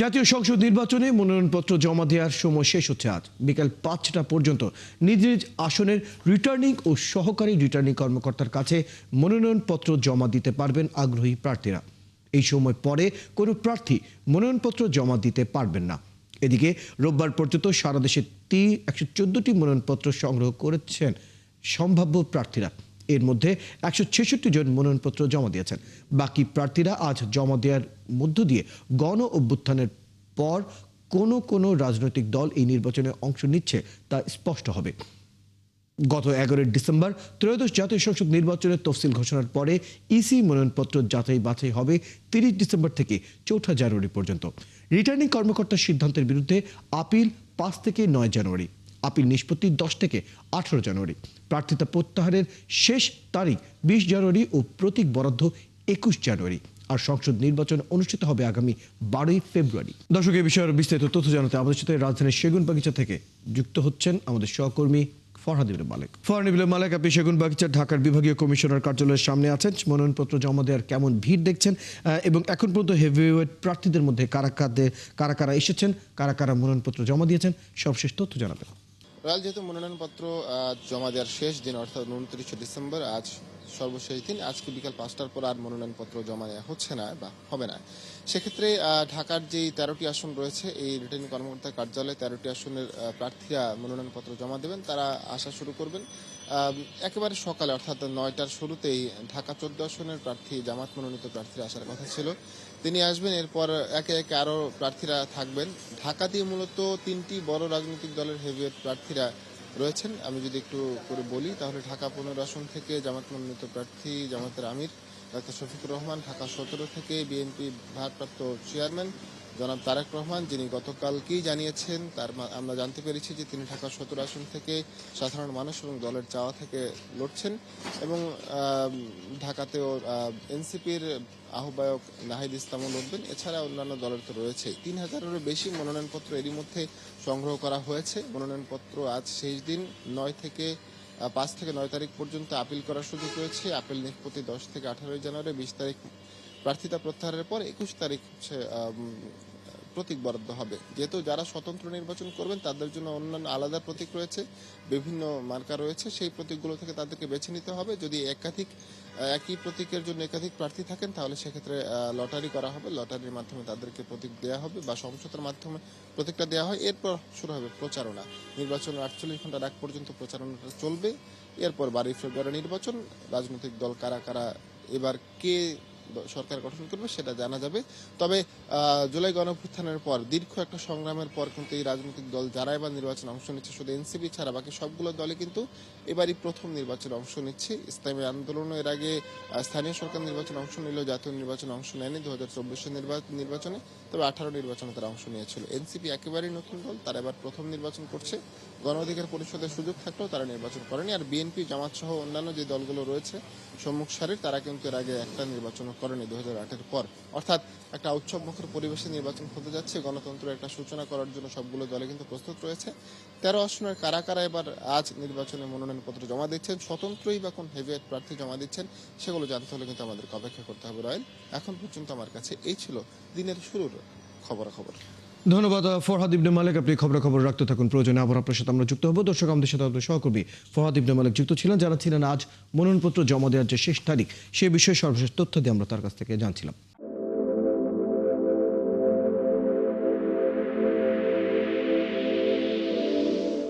জাতীয় সংসদ নির্বাচনে মনোনয়নপত্র জমা দেওয়ার সময় শেষ হচ্ছে আজ বিকাল ৫টা পর্যন্ত নিজ নিজ আসনের রিটার্নিং ও সহকারী রিটার্নিং কর্মকর্তার কাছে মনোনয়নপত্র জমা দিতে পারবেন আগ্রহী প্রার্থীরা। এই সময় পরে কোনো প্রার্থী মনোনয়নপত্র জমা দিতে পারবেন না। এদিকে রোববার পর্যন্ত সারা দেশে 114টি মনোনয়নপত্র সংগ্রহ করেছেন সম্ভাব্য প্রার্থীরা। এর মধ্যে 166 জন মনোনয়নপত্র জমা দিয়েছেন। বাকি প্রার্থীরা আজ জমা দেওয়ার মধ্য দিয়ে গণ অভ্যুত্থানের পর কোন রাজনৈতিক দল এই নির্বাচনে অংশ নিচ্ছে তা স্পষ্ট হবে। গত 11 ডিসেম্বর ত্রয়োদশ জাতীয় সংসদ নির্বাচনের তফসিল ঘোষণার পরে ইসি মনোনয়নপত্র যাচাই বাছাই হবে 30 ডিসেম্বর থেকে 4 জানুয়ারি পর্যন্ত। রিটার্নিং কর্মকর্তার সিদ্ধান্তের বিরুদ্ধে আপিল 5 থেকে 9 জানুয়ারি, আপিল নিষ্পত্তি 10 থেকে 18 জানুয়ারি। প্রার্থিতা প্রত্যাহারের শেষ তারিখ 20 জানুয়ারি ও প্রতীক বরাদ্দ 21 জানুয়ারি। আর সংসদ নির্বাচন অনুষ্ঠিত হবে আগামী 12 ফেব্রুয়ারি। দর্শক, এই বিষয়ের বিস্তারিত তথ্য জানাতে আমাদের সাথে রাজধানীর সেগুনবাগিচা থেকে যুক্ত হচ্ছেন আমাদের সহকর্মী ফরহাদ ইবনে মালেক। ফরহাদ ইবনে মালেক, আপনি সেগুনবাগিচার ঢাকার বিভাগীয় কমিশনার কার্যালয়ের সামনে আছেন। মনোনয়নপত্র জমা দেওয়ার কেমন ভিড় দেখছেন এবং এখন পর্যন্ত হেভিওয়েট প্রার্থীদের মধ্যে কারা কারা এসেছেন, কারা কারা মনোনয়নপত্র জমা দিয়েছেন, সবশেষ তথ্য জানাবেন। যেহেতু মনোনয়নপত্র জমা দেওয়ার শেষ দিন অর্থাৎ 29 ডিসেম্বর আজ সর্বশেষ দিন, আজকে বিকাল 5টার পর আর মনোনয়নপত্র জমা নেওয়া হচ্ছে না বা হবে না। সেক্ষেত্রে ঢাকার যেই 13টি আসন রয়েছে, এই রিটার্নিং কর্মকর্তার কার্যালয়ে 13টি আসনের প্রার্থীরা মনোনয়নপত্র জমা দেবেন। তারা আসা শুরু করবেন একেবারে সকালে অর্থাৎ 9টার শুরুতেই। ঢাকা 14 আসনের প্রার্থী, জামাত মনোনীত প্রার্থীরা আসার কথা ছিল, তিনি আসবেন। এরপর একে একে আরও প্রার্থীরা থাকবেন। ঢাকা দিয়ে মূলত 3টি বড় রাজনৈতিক দলের হেভিওয়েট প্রার্থীরা রয়েছেন। আমি যদি একটু করে বলি তাহলে ঢাকা 15 আসন থেকে জামাত মনোনীত প্রার্থী জামাতের আমির ডাক্তার শফিকুর রহমান, ঢাকা 17 থেকে বিএনপি ভারপ্রাপ্ত চেয়ারম্যান জনাব তারেক রহমান, যিনি গতকালকেই জানিয়েছেন, আমরা জানতে পেরেছি যে তিনি ঢাকা 17 আসন থেকে সাধারণ মানুষ এবং দলের চাওয়া থেকে লড়ছেন। এবং ঢাকাতেও এনসিপির আহ্বায়ক নাহিদ ইসলামও লড়বেন। এছাড়া অন্যান্য দলের তো রয়েছেই। 3000-এরও বেশি মনোনয়নপত্র এরই মধ্যে সংগ্রহ করা হয়েছে। মনোনয়নপত্র আজ শেষ দিন। 5 থেকে 9 তারিখ পর্যন্ত আপিল করার সুযোগ রয়েছে। আপিল নিষ্পত্তি 10 থেকে 18 জানুয়ারি, 20 তারিখ প্রার্থিতা প্রত্যাহারের পর 21 তারিখ হচ্ছে প্রতীক বরাদ্দ হবে। যেহেতু যারা স্বতন্ত্র নির্বাচন করবেন তাদের জন্য অন্যান্য আলাদা প্রতীক রয়েছে, বিভিন্ন মার্কা রয়েছে, সেই প্রতীকগুলো থেকে তাদেরকে বেছে নিতে হবে। যদি একই প্রতীকের জন্য একাধিক প্রার্থী থাকেন তাহলে সেক্ষেত্রে লটারি করা হবে। লটারির মাধ্যমে তাদেরকে প্রতীক দেওয়া হবে বা সমঝোতার মাধ্যমে প্রতীকটা দেওয়া হয়। এরপর শুরু হবে প্রচারণা। নির্বাচনের 48 ঘন্টার আগ পর্যন্ত প্রচারণাটা চলবে। এরপর 12 ফেব্রুয়ারি নির্বাচন। রাজনৈতিক দল কারা কারা এবার কে সরকার গঠন করবে সেটা জানা যাবে। তবে জুলাই গণঅভ্যুত্থানের পর দীর্ঘ একটা সংগ্রামের পর কিন্তু এই রাজনৈতিক দল যারা এবার নির্বাচনে অংশ নিচ্ছে, শুধু এনসিপি ছাড়া বাকি সবগুলো দলে কিন্তু এবারই প্রথম নির্বাচনে অংশ নিচ্ছে। ইসলামী আন্দোলনও এর আগে স্থানীয় সরকার নির্বাচনে অংশ নিল, জাতীয় নির্বাচনে অংশ নেয়নি 2024 নির্বাচনে, তবে 18 নির্বাচনে তারা অংশ নিয়েছিল। এনসিপি একেবারেই নতুন দল, তারা এবার প্রথম নির্বাচন করছে। গণ অধিকার পরিষদের সুযোগ থাকলেও তারা নির্বাচন করেনি। আর বিএনপি, জামাত সহ অন্যান্য যে দলগুলো রয়েছে সম্মুখ সারির, তারা কিন্তু এর আগে একটা নির্বাচন করেনি 2008-এর পর। অর্থাৎ একটা উৎসবমুখর পরিবেশে নির্বাচন হতে যাচ্ছে। গণতন্ত্রের একটা সূচনা করার জন্য সবগুলো দলে কিন্তু প্রস্তুত রয়েছে। 13 আসনের কারা কারা এবার আজ নির্বাচনে মনোনয়নপত্র জমা দিচ্ছেন, স্বতন্ত্রই বা কোন হেভিওয়েট প্রার্থী জমা দিচ্ছেন, সেগুলো জানতে হলে কিন্তু আমাদেরকে অপেক্ষা করতে হবে। রয়েল, এখন পর্যন্ত আমার কাছে এই ছিল দিনের শুরুর খবরাখবর। ধন্যবাদ ফরহাদ ইবনে মালেক। আপনি খবর রাখতে থাকুন, প্রয়োজনে আবার আপনার সাথে আমরা যুক্ত হব। দর্শক, আমাদের সাথে আমাদের সহকর্মী ফরহাদ ইবনে মালেক যুক্ত ছিলেন, জানাচ্ছিলেন আজ মনোনয়নপত্র জমা দেওয়ার যে শেষ তারিখ সে বিষয়ে সর্বশেষ তথ্য দিয়ে আমরা তার কাছ থেকে জানছিলাম।